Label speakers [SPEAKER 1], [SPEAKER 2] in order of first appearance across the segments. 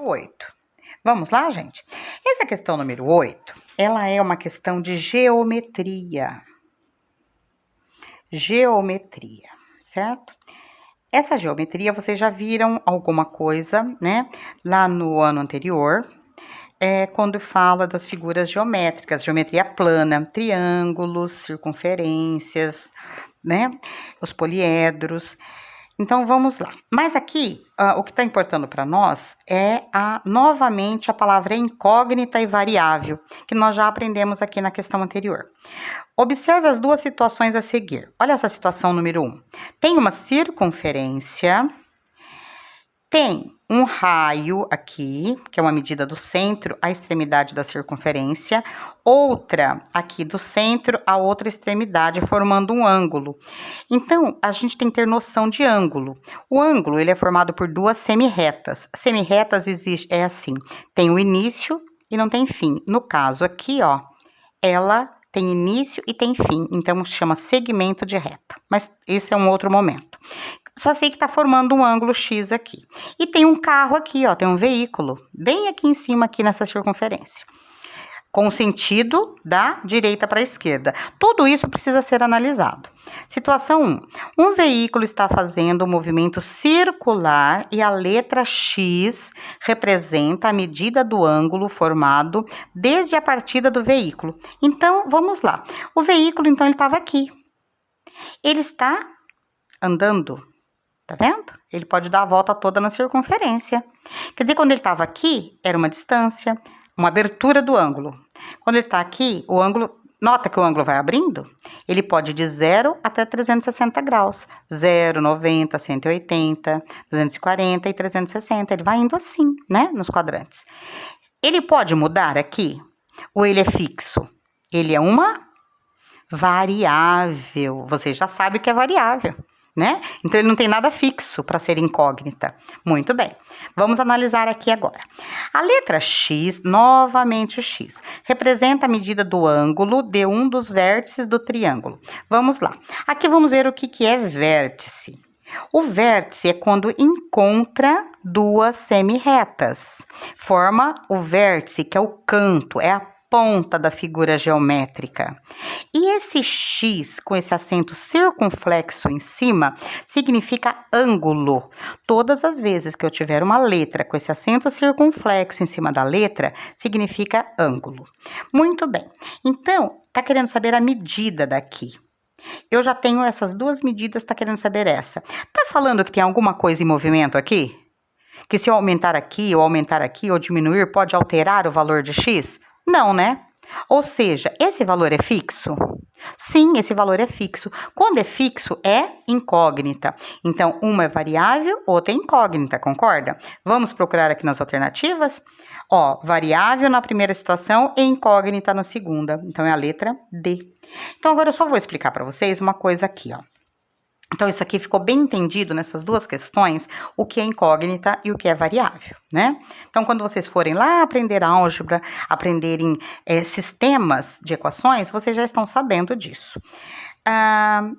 [SPEAKER 1] 8. Vamos lá, gente? Essa questão número 8, ela é uma questão de geometria. Geometria, certo? Essa geometria, vocês já viram alguma coisa, né? Lá no ano anterior, quando fala das figuras geométricas, geometria plana, triângulos, circunferências, né? Os poliedros. Então, vamos lá. Mas aqui, o que está importando para nós é, novamente, a palavra incógnita e variável, que nós já aprendemos aqui na questão anterior. Observe as duas situações a seguir. Olha essa situação número 1. Tem uma circunferência, tem um raio aqui, que é uma medida do centro à extremidade da circunferência, outra aqui do centro à outra extremidade, formando um ângulo. Então, a gente tem que ter noção de ângulo. O ângulo, ele é formado por duas semirretas. Semirretas é assim, tem o início e não tem fim. No caso aqui, ó, ela tem início e tem fim, então chama segmento de reta. Mas esse é um outro momento. Só sei que está formando um ângulo X aqui. E tem um carro aqui, ó, tem um veículo, bem aqui em cima, aqui nessa circunferência. Com o sentido da direita para a esquerda. Tudo isso precisa ser analisado. Situação 1. Um veículo está fazendo um movimento circular e a letra X representa a medida do ângulo formado desde a partida do veículo. Então, vamos lá. O veículo, então, ele estava aqui. Ele está andando. Tá vendo? Ele pode dar a volta toda na circunferência. Quer dizer, quando ele estava aqui, era uma distância, uma abertura do ângulo. Quando ele está aqui, o ângulo, nota que o ângulo vai abrindo? Ele pode ir de 0 até 360 graus. 0, 90, 180, 240 e 360. Ele vai indo assim, né? Nos quadrantes. Ele pode mudar aqui? Ou ele é fixo? Ele é uma variável. Você já sabe o que é variável, né? Então, ele não tem nada fixo para ser incógnita. Muito bem. Vamos analisar aqui agora. A letra X, novamente o X, representa a medida do ângulo de um dos vértices do triângulo. Vamos lá. Aqui vamos ver o que é vértice. O vértice é quando encontra duas semirretas. Forma o vértice, que é o canto, é a ponta da figura geométrica. E esse X, com esse acento circunflexo em cima, significa ângulo. Todas as vezes que eu tiver uma letra com esse acento circunflexo em cima da letra, significa ângulo. Muito bem. Então, tá querendo saber a medida daqui. Eu já tenho essas duas medidas, tá querendo saber essa. Tá falando que tem alguma coisa em movimento aqui? Que se eu aumentar aqui, ou diminuir, pode alterar o valor de X? Não, né? Ou seja, esse valor é fixo? Sim, esse valor é fixo. Quando é fixo, é incógnita. Então, uma é variável, outra é incógnita, concorda? Vamos procurar aqui nas alternativas? Ó, variável na primeira situação e incógnita na segunda. Então, é a letra D. Então, agora eu só vou explicar para vocês uma coisa aqui, ó. Então, isso aqui ficou bem entendido nessas duas questões, o que é incógnita e o que é variável, né? Então, quando vocês forem lá aprender álgebra, aprenderem sistemas de equações, vocês já estão sabendo disso.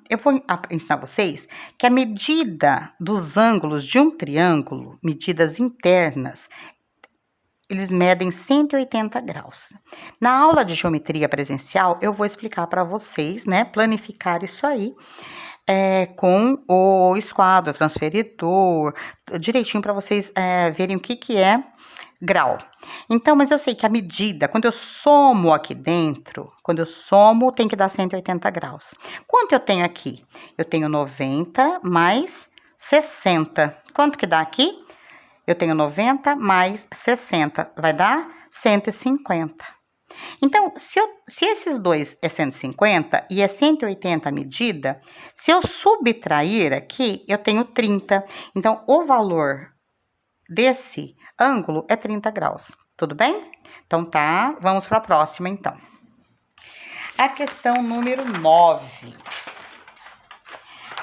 [SPEAKER 1] Eu vou ensinar vocês que a medida dos ângulos de um triângulo, medidas internas, eles medem 180 graus. Na aula de geometria presencial, eu vou explicar para vocês, né, planificar isso aí, com o esquadro, o transferidor, direitinho para vocês verem o que é grau. Então, mas eu sei que a medida, quando eu somo aqui dentro, tem que dar 180 graus. Quanto eu tenho aqui? Eu tenho 90 mais 60. Quanto que dá aqui? Eu tenho 90 mais 60, vai dar 150. Então, se esses dois é 150 e é 180 a medida, se eu subtrair aqui, eu tenho 30. Então, o valor desse ângulo é 30 graus. Tudo bem? Então, tá. Vamos para a próxima, então. A questão número 9.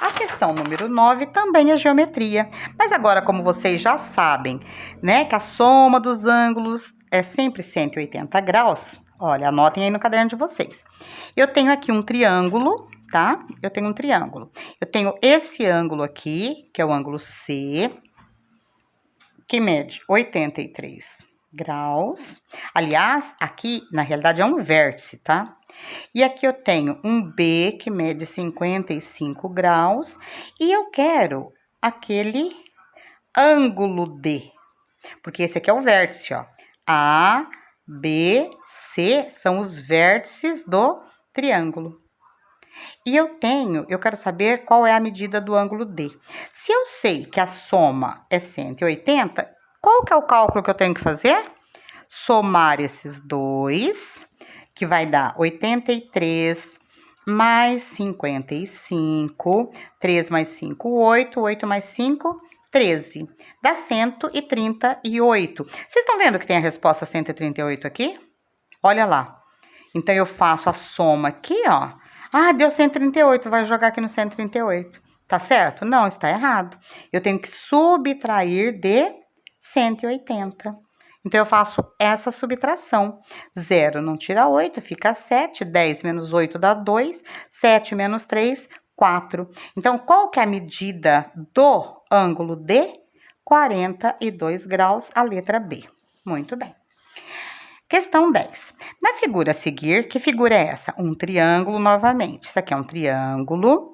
[SPEAKER 1] A questão número 9 também é geometria. Mas agora, como vocês já sabem, né, que a soma dos ângulos é sempre 180 graus, olha, anotem aí no caderno de vocês. Eu tenho aqui um triângulo, tá? Eu tenho um triângulo. Eu tenho esse ângulo aqui, que é o ângulo C, que mede 83 graus. Aliás, aqui, na realidade, é um vértice, tá? E aqui eu tenho um B que mede 55 graus. E eu quero aquele ângulo D. Porque esse aqui é o vértice, ó. A, B, C são os vértices do triângulo. E eu quero saber qual é a medida do ângulo D. Se eu sei que a soma é 180, qual que é o cálculo que eu tenho que fazer? Somar esses dois, que vai dar 83 mais 55, 3 mais 5, 8, 8 mais 5, 13. Dá 138. Vocês estão vendo que tem a resposta 138 aqui? Olha lá. Então, eu faço a soma aqui, ó. Ah, deu 138, vai jogar aqui no 138. Tá certo? Não, está errado. Eu tenho que subtrair de 180. Então, eu faço essa subtração. 0 não tira 8, fica 7. 10 menos 8 dá 2. 7 menos 3, 4. Então, qual que é a medida do ângulo D? 42 graus, a letra B. Muito bem. Questão 10. Na figura a seguir, que figura é essa? Um triângulo novamente. Isso aqui é um triângulo.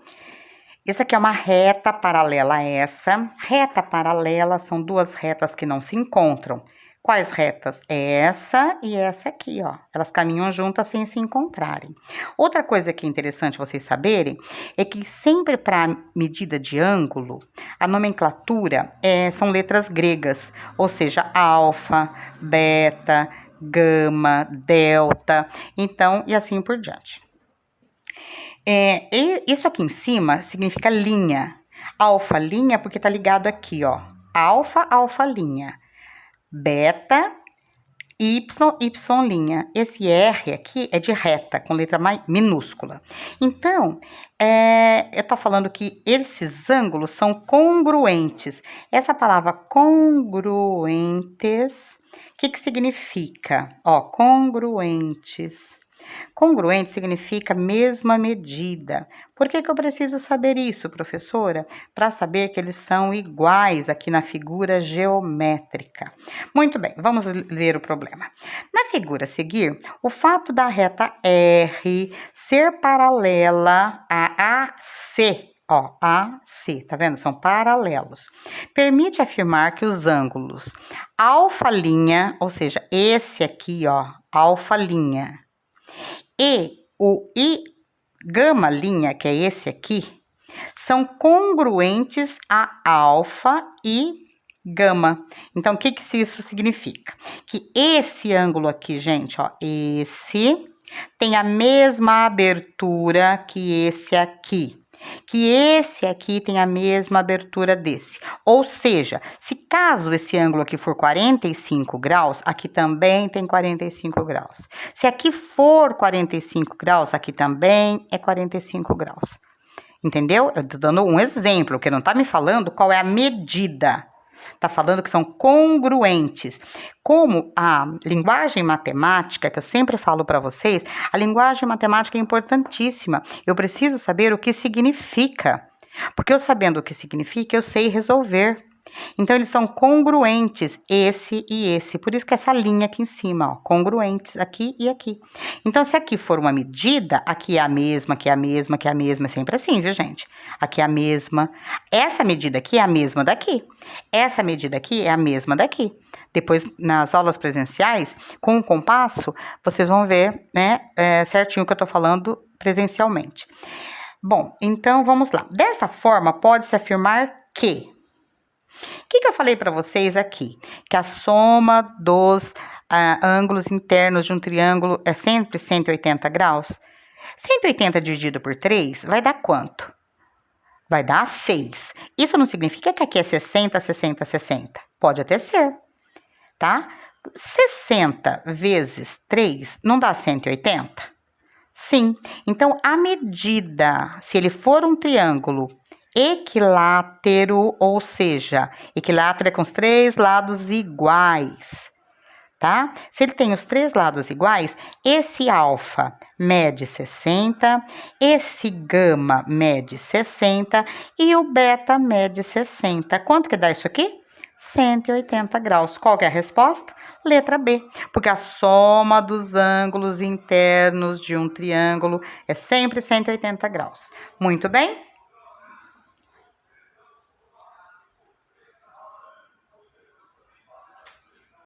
[SPEAKER 1] Isso aqui é uma reta paralela a essa. Reta paralela são duas retas que não se encontram. Quais retas? Essa e essa aqui, ó. Elas caminham juntas sem se encontrarem. Outra coisa que é interessante vocês saberem é que sempre para medida de ângulo, a nomenclatura são letras gregas, ou seja, alfa, beta, gama, delta, então, e assim por diante. Isso aqui em cima significa linha. Alfa, linha, porque tá ligado aqui, ó. Alfa, alfa, linha. Beta, Y, Y, linha. Esse R aqui é de reta, com letra minúscula. Então, eu tô falando que esses ângulos são congruentes. Essa palavra congruentes, o que significa? Ó, congruentes. Congruente significa mesma medida. Por que eu preciso saber isso, professora? Para saber que eles são iguais aqui na figura geométrica. Muito bem, vamos ver o problema. Na figura a seguir, o fato da reta R ser paralela a AC, ó, AC, tá vendo? São paralelos. Permite afirmar que os ângulos alfa linha, ou seja, esse aqui, ó, alfa linha, e o gama linha, que é esse aqui, são congruentes a alfa e gama. Então, o que isso significa? Que esse ângulo aqui, gente, ó, esse tem a mesma abertura que esse aqui. Que esse aqui tem a mesma abertura desse. Ou seja, se caso esse ângulo aqui for 45 graus, aqui também tem 45 graus. Se aqui for 45 graus, aqui também é 45 graus. Entendeu? Eu tô dando um exemplo, que não tá me falando qual é a medida. Tá falando que são congruentes. Como a linguagem matemática, que eu sempre falo para vocês, a linguagem matemática é importantíssima. Eu preciso saber o que significa. Porque eu sabendo o que significa, eu sei resolver. Então, eles são congruentes, esse e esse. Por isso que essa linha aqui em cima, ó, congruentes aqui e aqui. Então, se aqui for uma medida, aqui é a mesma, aqui é a mesma, aqui é a mesma. É sempre assim, viu, gente? Aqui é a mesma. Essa medida aqui é a mesma daqui. Essa medida aqui é a mesma daqui. Depois, nas aulas presenciais, com o compasso, vocês vão ver, né, certinho o que eu tô falando presencialmente. Bom, então, vamos lá. Dessa forma, pode-se afirmar que... O que eu falei para vocês aqui? Que a soma dos ângulos internos de um triângulo é sempre 180 graus? 180 dividido por 3 vai dar quanto? Vai dar 6. Isso não significa que aqui é 60, 60, 60. Pode até ser, tá? 60 vezes 3 não dá 180? Sim. Então, a medida, se ele for um triângulo equilátero, ou seja, equilátero é com os 3 lados iguais, tá? Se ele tem os 3 lados iguais, esse alfa mede 60, esse gama mede 60 e o beta mede 60. Quanto que dá isso aqui? 180 graus. Qual que é a resposta? Letra B, porque a soma dos ângulos internos de um triângulo é sempre 180 graus. Muito bem?